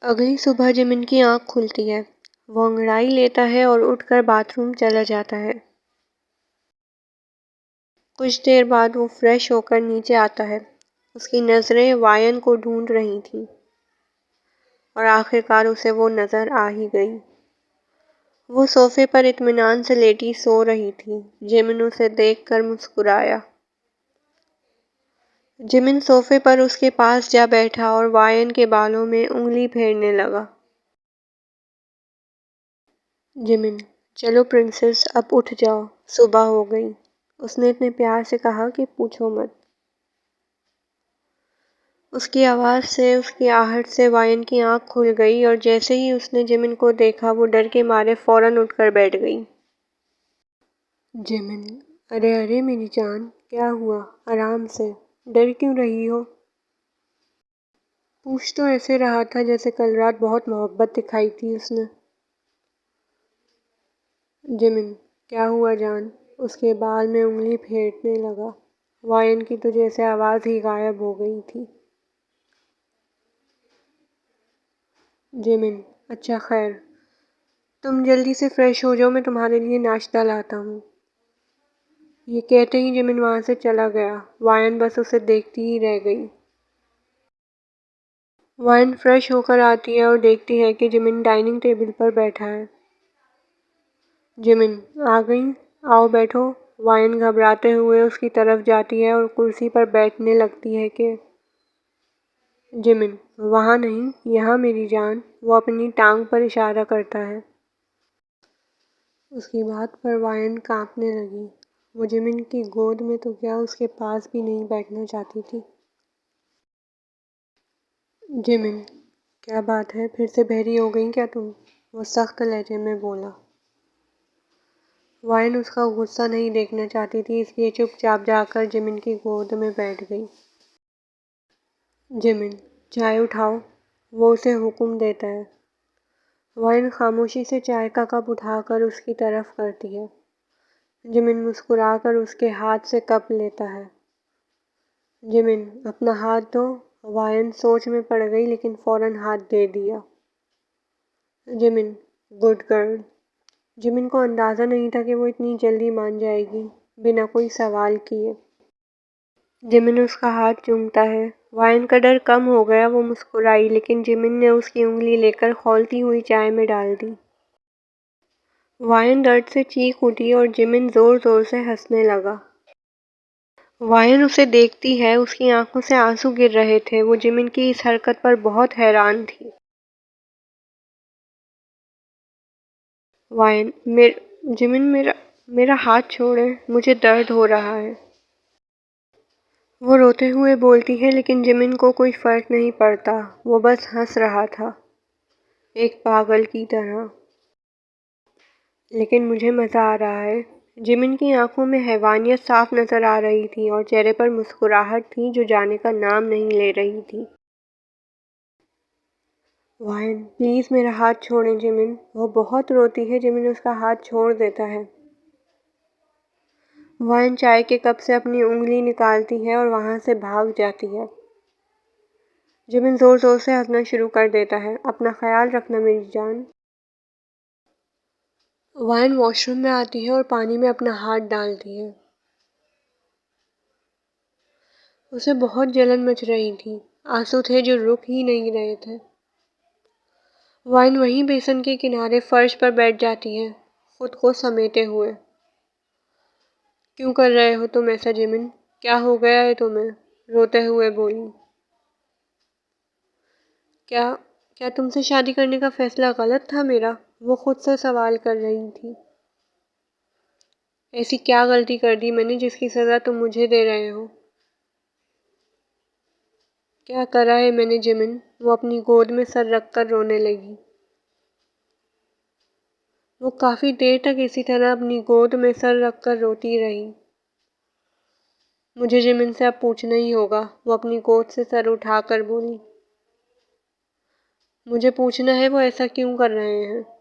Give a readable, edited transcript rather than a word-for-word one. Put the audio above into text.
अगली सुबह जिमिन की आंख खुलती है। वो अंगड़ाई लेता है और उठकर बाथरूम चला जाता है। कुछ देर बाद वो फ्रेश होकर नीचे आता है। उसकी नज़रें वायन को ढूंढ रही थीं और आखिरकार उसे वो नज़र आ ही गई। वो सोफे पर इत्मीनान से लेटी सो रही थी। जिमिन उसे देखकर मुस्कुराया। जिमिन सोफे पर उसके पास जा बैठा और वायन के बालों में उंगली फेरने लगा। जिमिन, चलो प्रिंसेस, अब उठ जाओ, सुबह हो गई। उसने इतने प्यार से कहा कि पूछो मत। उसकी आवाज़ से, उसकी आहट से वायन की आंख खुल गई और जैसे ही उसने जिमिन को देखा वो डर के मारे फौरन उठकर बैठ गई। जिमिन, अरे अरे मेरी जान, क्या हुआ? आराम से, डर क्यों रही हो? पूछ तो ऐसे रहा था जैसे कल रात बहुत मोहब्बत दिखाई थी उसने। जिमिन, क्या हुआ जान? उसके बाल में उंगली फेरने लगा। वायन की तो जैसे आवाज़ ही गायब हो गई थी। जिमिन, अच्छा खैर, तुम जल्दी से फ्रेश हो जाओ, मैं तुम्हारे लिए नाश्ता लाता हूँ। ये कहते ही जिमिन वहाँ से चला गया। वायन बस उसे देखती ही रह गई। वायन फ्रेश होकर आती है और देखती है कि जिमिन डाइनिंग टेबल पर बैठा है। जिमिन, आ गई? आओ बैठो। वायन घबराते हुए उसकी तरफ जाती है और कुर्सी पर बैठने लगती है कि जिमिन, वहाँ नहीं, यहाँ मेरी जान। वो अपनी टांग पर इशारा करता है। उसकी बात पर वायन कांपने लगी। वो जिमिन की गोद में तो क्या, उसके पास भी नहीं बैठना चाहती थी। जिमिन, क्या बात है, फिर से बहरी हो गई क्या तुम? वो सख्त लहजे में बोला। वायन उसका गुस्सा नहीं देखना चाहती थी, इसलिए चुपचाप जाकर जिमिन की गोद में बैठ गई। जिमिन, चाय उठाओ, वो उसे हुक्म देता है। वायन खामोशी से चाय का कप उठाकर उसकी तरफ करती है। जिमिन मुस्कुराकर उसके हाथ से कप लेता है। जिमिन, अपना हाथ दो। वायन सोच में पड़ गई लेकिन फौरन हाथ दे दिया। Jimin, good girl. जिमिन को अंदाज़ा नहीं था कि वो इतनी जल्दी मान जाएगी, बिना कोई सवाल किए। जिमिन उसका हाथ चूमता है। वायन का डर कम हो गया। वो मुस्कुराई लेकिन जिमिन ने उसकी उंगली लेकर खौलती हुई चाय में डाल दी। वायन दर्द से चीख उठी और जिमिन ज़ोर ज़ोर से हंसने लगा। वायन उसे देखती है। उसकी आंखों से आंसू गिर रहे थे। वो जिमिन की इस हरकत पर बहुत हैरान थी। वायन, जिमिन, मेरा मेरा हाथ छोड़ें, मुझे दर्द हो रहा है। वो रोते हुए बोलती है लेकिन जिमिन को कोई फर्क नहीं पड़ता। वो बस हंस रहा था, एक पागल की तरह। लेकिन मुझे मज़ा आ रहा है। जिमिन की आंखों में हैवानियत साफ नज़र आ रही थी और चेहरे पर मुस्कुराहट थी जो जाने का नाम नहीं ले रही थी। वायन, प्लीज़ मेरा हाथ छोड़ें जिमिन। वो बहुत रोती है। जिमिन उसका हाथ छोड़ देता है। वायन चाय के कप से अपनी उंगली निकालती है और वहाँ से भाग जाती है। जिमिन ज़ोर ज़ोर से हंसना शुरू कर देता है। अपना ख्याल रखना मेरी जान। वायन वॉशरूम में आती है और पानी में अपना हाथ डालती है। उसे बहुत जलन मच रही थी। आंसू थे जो रुक ही नहीं रहे थे। वाइन वहीं बेसन के किनारे फर्श पर बैठ जाती है, खुद को समेटे हुए। क्यों कर रहे हो तुम ऐसा जिमिन? क्या हो गया है तुम्हें? रोते हुए बोली। क्या क्या तुमसे शादी करने का फैसला गलत था मेरा? वो खुद से सवाल कर रही थी। ऐसी क्या गलती कर दी मैंने जिसकी सज़ा तुम मुझे दे रहे हो? क्या करा है मैंने जिमिन? वो अपनी गोद में सर रखकर रोने लगी। वो काफ़ी देर तक इसी तरह अपनी गोद में सर रखकर रोती रही। मुझे जिमिन से अब पूछना ही होगा, वो अपनी गोद से सर उठाकर बोली। मुझे पूछना है वो ऐसा क्यों कर रहे हैं।